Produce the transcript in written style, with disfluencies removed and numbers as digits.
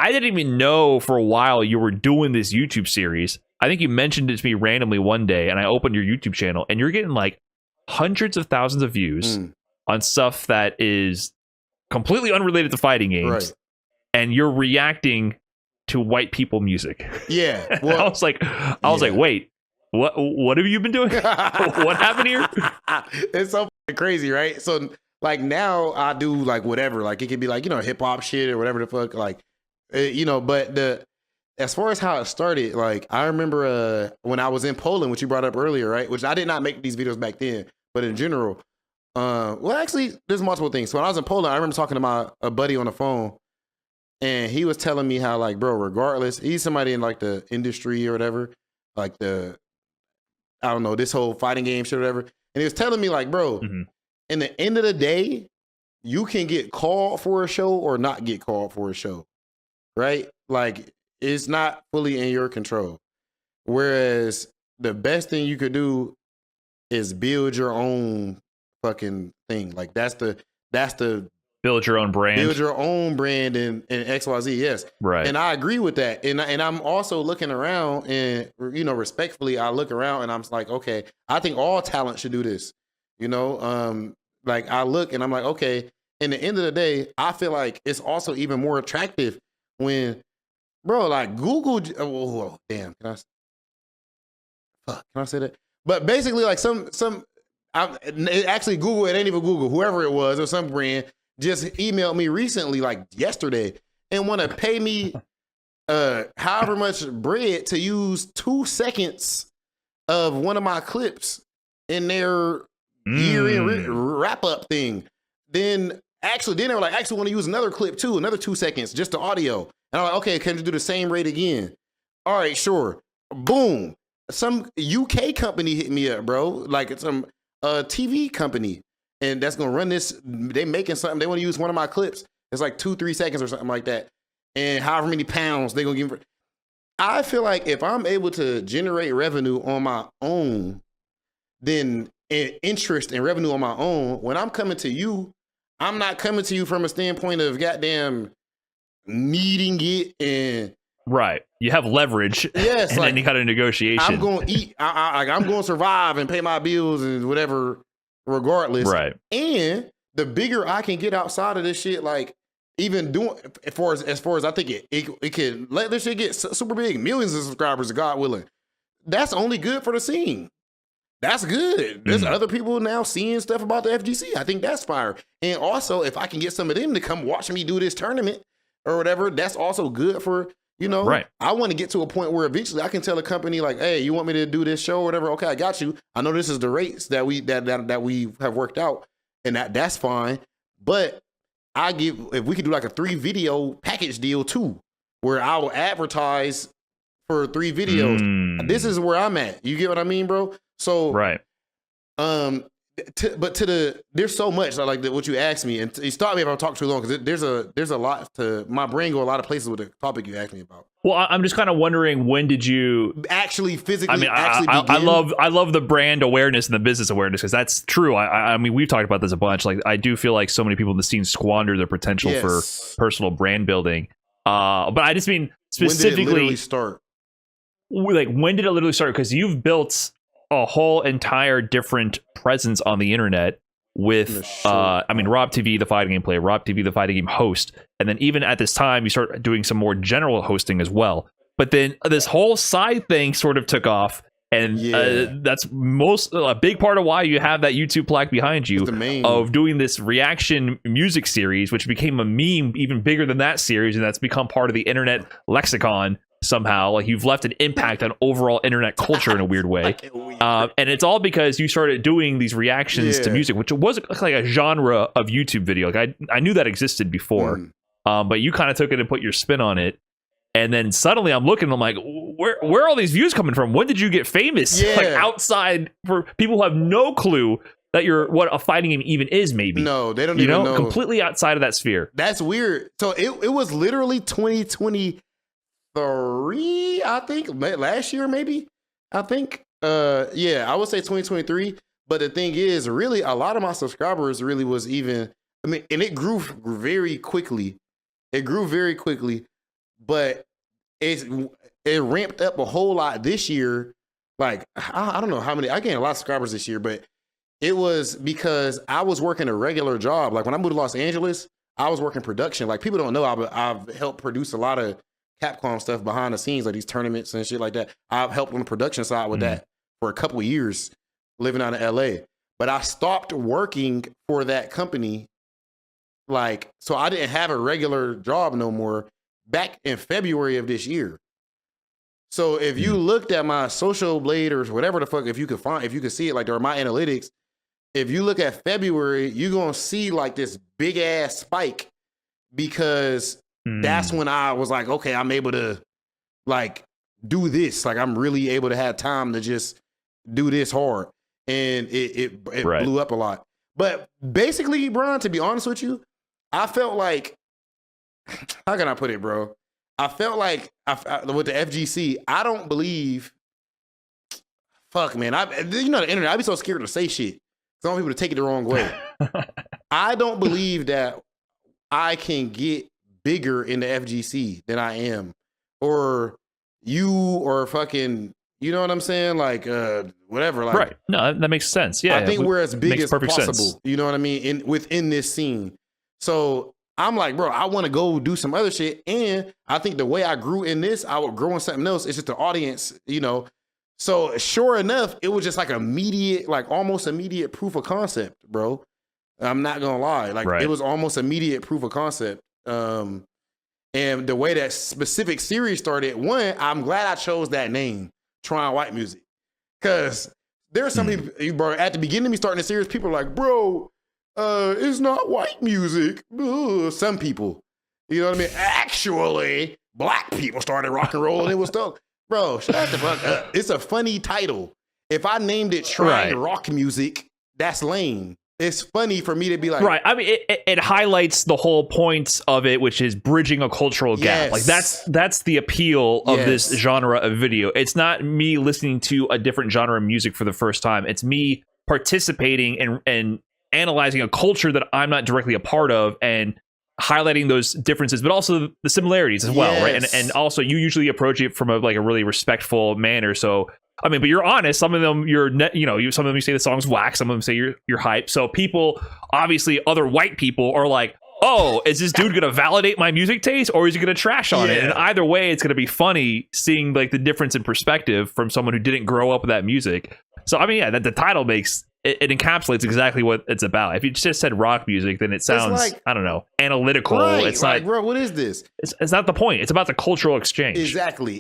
I didn't even know for a while you were doing this YouTube series. I think you mentioned it to me randomly one day, and I opened your YouTube channel, and you're getting like hundreds of thousands of views on stuff that is completely unrelated to fighting games, Right. and you're reacting to white people music. Yeah. Well, I was like, wait, what have you been doing? What happened here? It's so crazy, right? So like now I do like whatever, like it could be like, you know, hip hop shit or whatever the fuck, like, you know, but as far as how it started, like I remember when I was in Poland, which you brought up earlier, right? Which I did not make these videos back then, but in general, well, actually, there's multiple things. So when I was in Poland, I remember talking to a buddy on the phone, and he was telling me how, like, bro, regardless, he's somebody in like the industry or whatever, like I don't know, this whole fighting game shit or whatever. And he was telling me, like, bro, in the end of the day, you can get called for a show or not get called for a show, right? Like, it's not fully in your control. Whereas the best thing you could do is build your own fucking thing. Like that's the build your own brand. Build your own brand in XYZ, yes. Right. And I agree with that. And I'm also looking around and, you know, respectfully, I look around and I'm like, okay, I think all talent should do this. You know, like I look and I'm like, okay, in the end of the day, I feel like it's also even more attractive when, bro, like Google, damn, can I say that? But basically, like actually Google, it ain't even Google, whoever it was or some brand just emailed me recently, like yesterday, and want to pay me however much bread to use 2 seconds of one of my clips in their year-end wrap-up thing. Then they were like, actually want to use another clip too, another 2 seconds, just the audio. And I'm like, okay, can you do the same rate again? All right, sure. Boom. Some UK company hit me up, bro. Like some TV company. And that's going to run this. They making something. They want to use one of my clips. It's like 2-3 seconds or something like that. And however many pounds they going to give. I feel like if I'm able to generate revenue on my own, then interest and revenue on my own, when I'm coming to you, I'm not coming to you from a standpoint of goddamn needing it and right. You have leverage. Yes, in like, any kind of negotiation. I'm going to eat. I'm going to survive and pay my bills and whatever, regardless. Right. And the bigger I can get outside of this shit, like even doing as far as I think it can let this shit get super big, millions of subscribers, God willing. That's only good for the scene. That's good. There's other people now seeing stuff about the FGC. I think that's fire. And also, if I can get some of them to come watch me do this tournament or whatever, that's also good for, you know, right. I want to get to a point where eventually I can tell a company like, hey, you want me to do this show or whatever? Okay, I got you. I know this is the rates that we have worked out, and that's fine. But if we could do like a 3-video package deal too, where I will advertise for 3 videos. This is where I'm at. You get what I mean, bro? So right. There's so much like what you asked me, and you stop me if I'm talking too long because there's a lot to my brain go a lot of places with the topic you asked me about. Well, I'm just kind of wondering, when did you actually physically? I love the brand awareness and the business awareness, because that's true. I mean, we've talked about this a bunch. Like, I do feel like so many people in the scene squander their potential for personal brand building. But I just mean specifically, when did it literally start? Like, when did it literally start? Because you've built a whole entire different presence on the internet with Rob TV, the fighting game player, Rob TV, the fighting game host, and then even at this time you start doing some more general hosting as well. But then this whole side thing sort of took off, and that's a big part of why you have that YouTube plaque behind you of doing this reaction music series, which became a meme even bigger than that series, and that's become part of the internet lexicon somehow. Like, you've left an impact on overall internet culture in a weird way. And it's all because you started doing these reactions to music, which was like a genre of YouTube video. Like, I knew that existed before, but you kind of took it and put your spin on it. And then suddenly I'm looking, I'm like, where are all these views coming from? When did you get famous? Like, outside, for people who have no clue that what a fighting game even is, maybe. No, they don't even know. Completely outside of that sphere. That's weird. So it was literally 2023, I think, last year, maybe. I think, I would say 2023. But the thing is, really, a lot of my subscribers really was even, and it grew very quickly. It grew very quickly. but it ramped up a whole lot this year. Like I don't know how many. I gained a lot of subscribers this year, but it was because I was working a regular job. Like when I moved to Los Angeles, I was working production. Like people don't know, I've helped produce a lot of Capcom stuff behind the scenes, like these tournaments and shit like that. I've helped on the production side with that for a couple of years, living out of LA. But I stopped working for that company. Like, so I didn't have a regular job no more back in February of this year. So if you looked at my Social Blade or whatever the fuck, if you could see it, like there are my analytics, if you look at February, you're going to see like this big ass spike because that's when I was like, okay, I'm able to like do this. Like I'm really able to have time to just do this hard. And it blew up a lot. But basically, Brian, to be honest with you, I felt like, how can I put it, bro? I felt like with the FGC, I don't believe, fuck, man. You know the internet, I'd be so scared to say shit. I want people to take it the wrong way. I don't believe that I can get bigger in the FGC than I am. Or you or fucking, you know what I'm saying? Like, whatever. Like, right. No, that makes sense. Yeah. I think we're as big as possible. Sense. You know what I mean? Within this scene. So I'm like, bro, I want to go do some other shit. And I think the way I grew in this, I would grow in something else. It's just the audience, you know. So sure enough, it was just like immediate, like almost immediate proof of concept, bro. I'm not gonna lie. Like it was almost immediate proof of concept. And the way that specific series started, one, I'm glad I chose that name, Trying White Music. Cause there's some people, bro, at the beginning of me starting the series, people are like, bro, it's not white music. Ugh. Some people, you know what I mean? Actually, black people started rock and roll and it was stuck. Bro, shut the fuck up. It's a funny title. If I named it Trying Rock Music, that's lame. It's funny for me to be like... Right. I mean, it highlights the whole point of it, which is bridging a cultural gap. Like, that's the appeal of this genre of video. It's not me listening to a different genre of music for the first time. It's me participating and analyzing a culture that I'm not directly a part of and highlighting those differences, but also the similarities as well, right? And also you usually approach it from a really respectful manner. So I mean, but you're honest. Some of them some of them you say the song's whack. Some of them say you're hype. So people, obviously, other white people are like, oh, is this dude gonna validate my music taste or is he gonna trash on it? And either way, it's gonna be funny seeing like the difference in perspective from someone who didn't grow up with that music. So I mean, yeah, that the title makes. It encapsulates exactly what it's about. If you just said rock music, then it sounds, like, I don't know, analytical. Right, it's not, bro, what is this? It's not the point. It's about the cultural exchange. Exactly.